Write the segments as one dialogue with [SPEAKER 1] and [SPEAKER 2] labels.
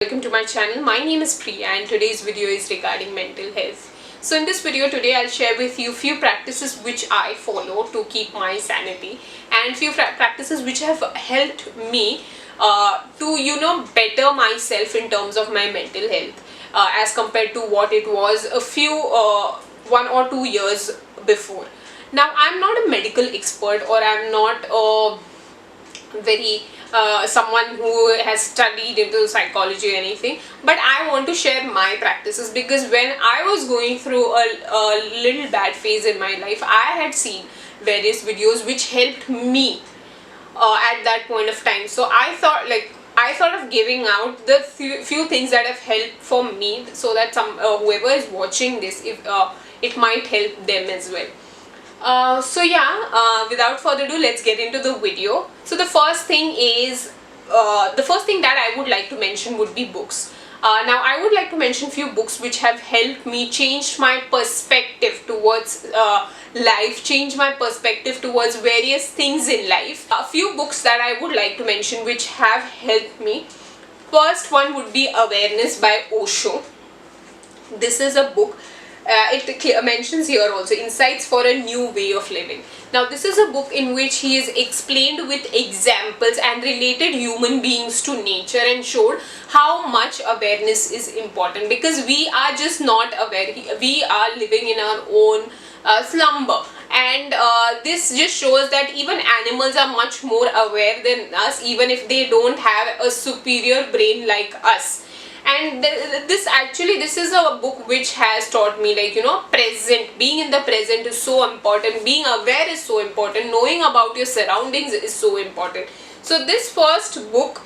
[SPEAKER 1] Welcome to my channel. My name is Priya and today's video is regarding mental health. So in this video today I'll share with you few practices which I follow to keep my sanity and few practices which have helped me to better myself in terms of my mental health as compared to what it was a few 1 or 2 years before. Now I'm not a medical expert or I'm not very someone who has studied into psychology or anything, but I want to share my practices because when I was going through a little bad phase in my life, I had seen various videos which helped me at that point of time. So I thought of giving out the few things that have helped for me, so that whoever is watching this, if it might help them as well. Without further ado, let's get into the video. So the first thing that I would like to mention would be books. Now I would like to mention few books which have helped me change my perspective towards life, change my perspective towards various things in life. A few books that I would like to mention which have helped me. First one would be Awareness by Osho. This is a book. It mentions here also insights for a new way of living. Now this is a book in which he is explained with examples and related human beings to nature and showed how much awareness is important, because we are just not aware. We are living in our own slumber, and this just shows that even animals are much more aware than us, even if they don't have a superior brain like us. And this is a book which has taught me, being in the present is so important, being aware is so important, knowing about your surroundings is so important. So this first book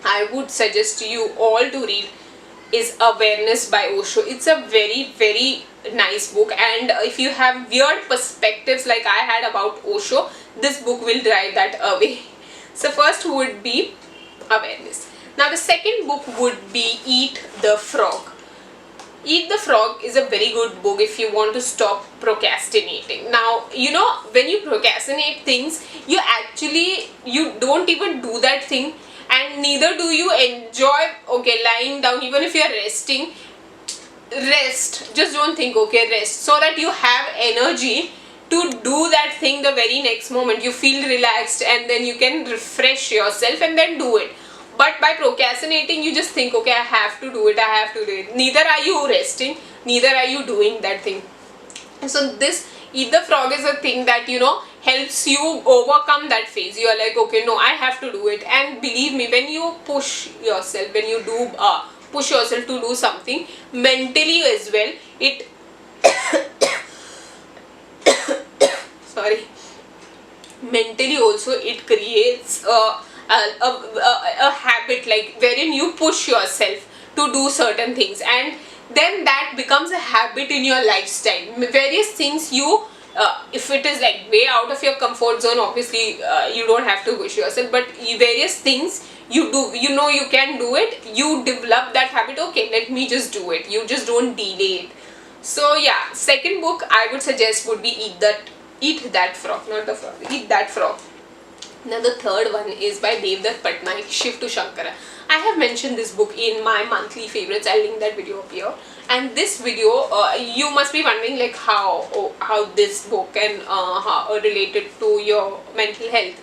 [SPEAKER 1] I would suggest you all to read is Awareness by Osho. It's a very, very nice book, and if you have weird perspectives like I had about Osho, this book will drive that away. So first would be Awareness. Now the second book would be Eat the Frog. Eat the Frog is a very good book if you want to stop procrastinating. Now, when you procrastinate things, you don't even do that thing, and neither do you enjoy, lying down. Even if you are resting, rest. Just don't think, rest, so that you have energy to do that thing the very next moment. You feel relaxed and then you can refresh yourself and then do it. But by procrastinating, you just think, I have to do it. Neither are you resting, neither are you doing that thing. So this Eat the Frog is a thing that, helps you overcome that phase. You are like, no, I have to do it. And believe me, when you push yourself, when you do push yourself to do something, mentally as well, it sorry, mentally also it creates a habit, like wherein you push yourself to do certain things, and then that becomes a habit in your lifestyle. Various things if it is like way out of your comfort zone, obviously you don't have to push yourself, but various things you do, you can do it, you develop that habit. Let me just do it. You just don't delay it. So yeah, second book I would suggest would be Eat That Frog, not the frog, Eat That Frog. Now the third one is by Dandapani, Shiv to Shankara. I have mentioned this book in my monthly favorites. I'll link that video up here. And this video, you must be wondering like how this book and how related to your mental health.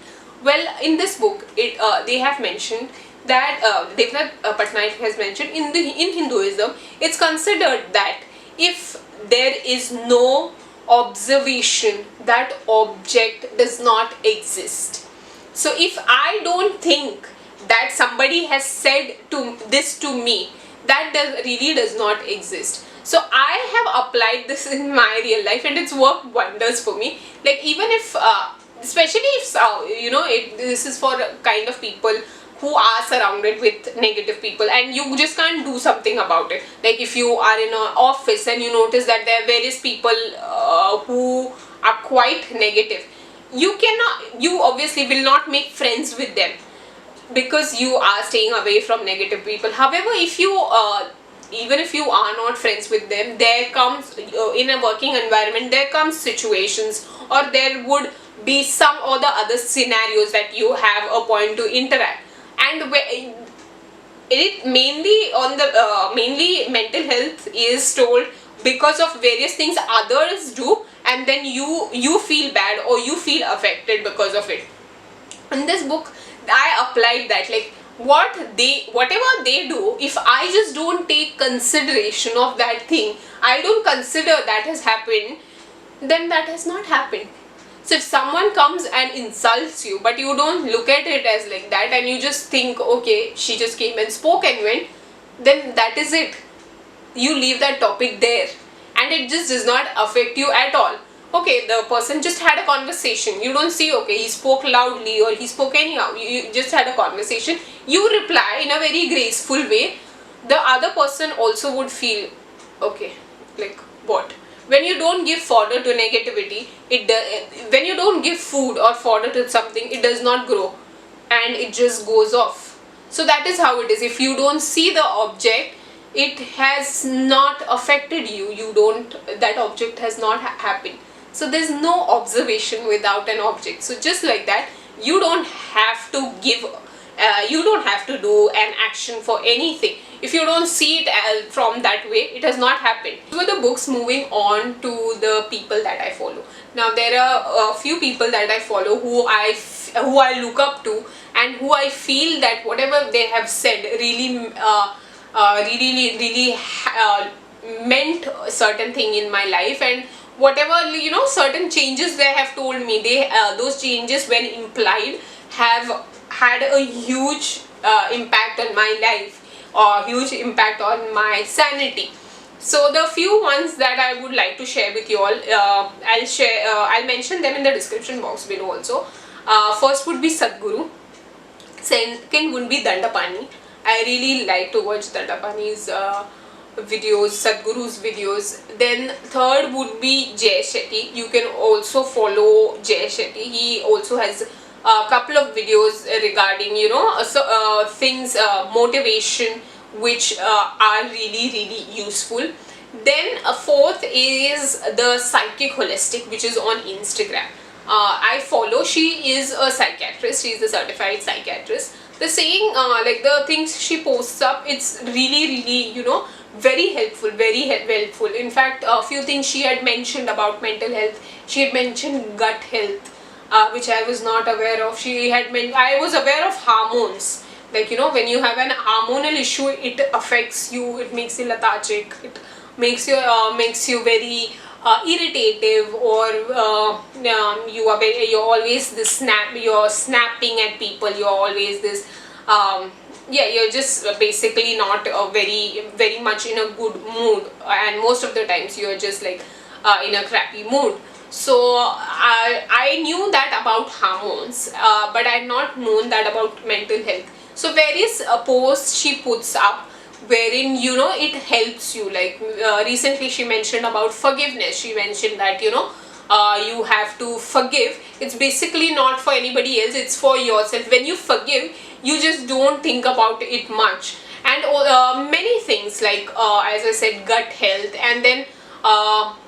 [SPEAKER 1] Well, in this book, they have mentioned that Dandapani has mentioned in Hinduism, it's considered that if there is no observation, that object does not exist. So if I don't think that somebody has said this to me, that really does not exist. So I have applied this in my real life and it's worked wonders for me. Like even if, especially if this is for kind of people who are surrounded with negative people and you just can't do something about it. Like if you are in an office and you notice that there are various people who are quite negative, you obviously will not make friends with them because you are staying away from negative people. However, even if you are not friends with them, there comes in a working environment, there comes situations or there would be some or the other scenarios that you have a point to interact, and it mainly on the mainly mental health is told because of various things others do, and then you feel bad or you feel affected because of it. In this book I applied that, like, whatever they do, if I just don't take consideration of that thing, I don't consider that has happened, then that has not happened. So if someone comes and insults you, but you don't look at it as like that, and you just think, okay, she just came and spoke and went, then that is it. You leave that topic there, and it just does not affect you at all. Okay, the person just had a conversation. You don't see, okay, he spoke loudly or he spoke anyhow. You just had a conversation. You reply in a very graceful way. The other person also would feel, okay, like, what? When you don't give fodder to negativity, when you don't give food or fodder to something, it does not grow and it just goes off. So that is how it is. If you don't see the object, it has not affected you. That object has not happened. So there's no observation without an object. So just like that, you don't have to do an action for anything. If you don't see it from that way, it has not happened. With the books, moving on to the people that I follow. Now there are a few people that I follow who I look up to, and who I feel that whatever they have said really meant a certain thing in my life, and whatever, certain changes they have told me, those changes when implied have had a huge impact on my life, or huge impact on my sanity. So the few ones that I would like to share with you all, I'll mention them in the description box below also. First would be Sadhguru. Second would be Dandapani. I really like to watch Dandapani's videos, Sadhguru's videos. Then third would be Shetty. You can also follow Shetty. He also has a couple of videos regarding, things, motivation, which are really useful. Then fourth is the Psychic Holistic, which is on Instagram. I follow. She is a psychiatrist. She is a certified psychiatrist. The saying, like the things she posts up, it's really very helpful, helpful. In fact, a few things she had mentioned about mental health. She had mentioned gut health, which I was not aware of. I was aware of hormones. Like, when you have an hormonal issue, it affects you. It makes you lethargic. It makes you very irritative, or you're always this you're snapping at people. You're always this. You're just basically not very much in a good mood, and most of the times you're just like in a crappy mood. So I knew that about hormones, but I had not known that about mental health. So various posts she puts up, wherein it helps you. Like recently she mentioned about forgiveness. She mentioned that you have to forgive. It's basically not for anybody else, it's for yourself. When you forgive, you just don't think about it much. And many things, like as I said, gut health. And then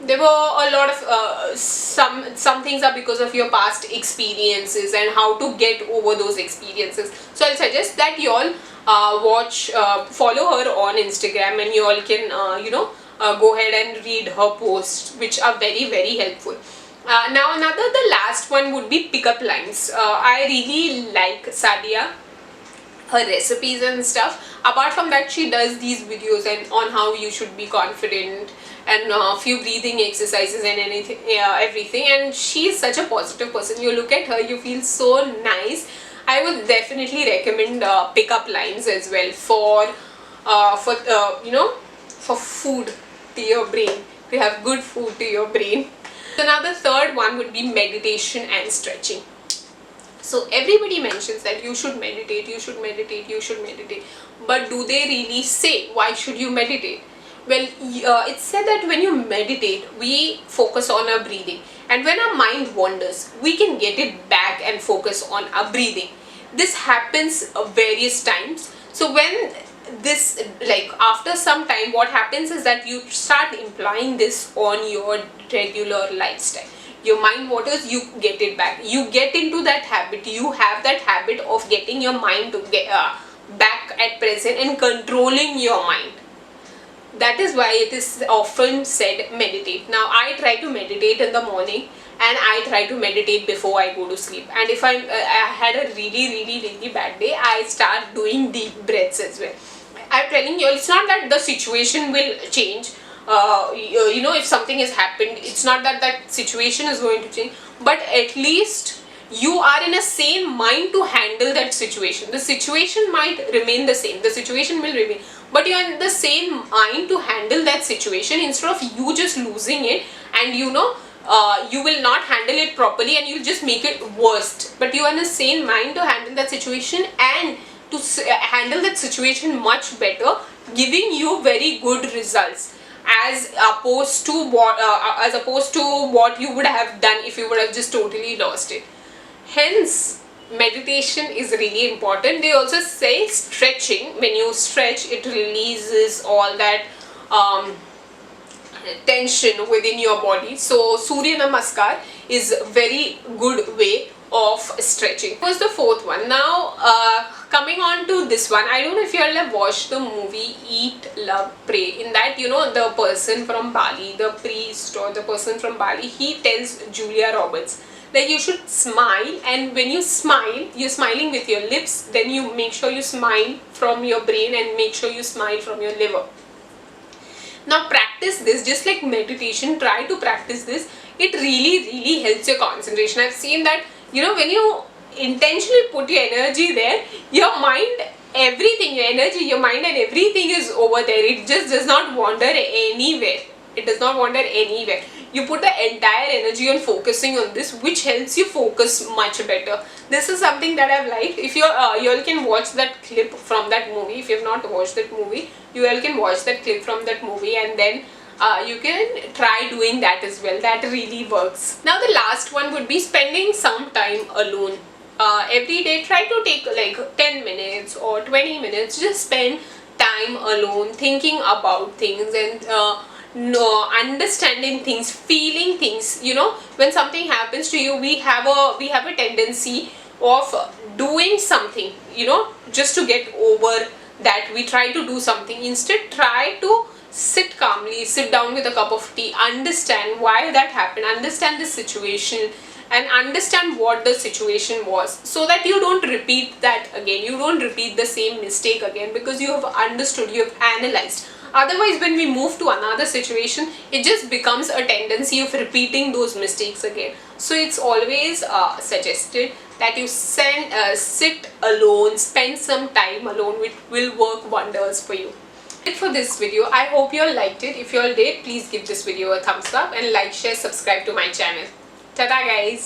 [SPEAKER 1] there were a lot of some things are because of your past experiences and how to get over those experiences. So I'll suggest that you all follow her on Instagram, and you all can go ahead and read her posts, which are very helpful. Now the last one would be pickup lines. I really like Sadia, her recipes and stuff. Apart from that, she does these videos and on how you should be confident, and a few breathing exercises and everything. And she is such a positive person. You look at her, you feel so nice. I would definitely recommend pickup lines as well for food to your brain, to have good food to your brain. So now the third one would be meditation and stretching. So everybody mentions that you should meditate, you should meditate, you should meditate. But do they really say why should you meditate? Well, it's said that when you meditate, we focus on our breathing. And when our mind wanders, we can get it back and focus on our breathing. This happens various times. So when this, like after some time, what happens is that you start implying this on your regular lifestyle. Your mind wanders, you get it back. You get into that habit. You have that habit of getting your mind to back at present and controlling your mind. That is why it is often said meditate. Now I try to meditate in the morning, and I try to meditate before I go to sleep. And if I had a really bad day, I start doing deep breaths as well. I'm telling you, it's not that the situation will change. If something has happened, it's not that that situation is going to change, but at least you are in a sane mind to handle that situation. The situation might remain the same, the situation will remain, but you are in the same mind to handle that situation, instead of you just losing it and you will not handle it properly and you'll just make it worst. But you are in a sane mind to handle that situation and to handle that situation much better, giving you very good results, as opposed to what you would have done if you would have just totally lost it. Hence, meditation is really important. They also say stretching. When you stretch, it releases all that tension within your body. So Surya Namaskar is a very good way of stretching. Was the fourth one. Now coming on to this one, I don't know if you all have watched the movie Eat, Love, Pray. In that, the person from Bali, the priest or the person from Bali, he tells Julia Roberts that you should smile, and when you smile, you're smiling with your lips, then you make sure you smile from your brain and make sure you smile from your liver. Now practice this, just like meditation, try to practice this. It really helps your concentration. I've seen that, when you intentionally put your energy there, your mind, everything, your energy, your mind and everything is over there. It just does not wander anywhere. It does not wander anywhere. You put the entire energy on focusing on this, which helps you focus much better. This is something that I've liked. If you all can watch that clip from that movie. If you have not watched that movie, you all can watch that clip from that movie, and then you can try doing that as well. That really works. Now the last one would be spending some time alone. Every day, try to take like 10 minutes or 20 minutes. Just spend time alone, thinking about things and understanding things, feeling things. When something happens to you, we have a tendency of doing something, just to get over that. We try to do something. Instead, try to sit calmly, sit down with a cup of tea, understand why that happened, understand the situation, and understand what the situation was, so that you don't repeat that again. You don't repeat the same mistake again, because you have understood, you have analyzed. Otherwise, when we move to another situation, it just becomes a tendency of repeating those mistakes again. So it's always suggested that you sit alone, spend some time alone, which will work wonders for you. That's it for this video. I hope you all liked it. If you all did, please give this video a thumbs up and like, share, subscribe to my channel. Ta-da guys!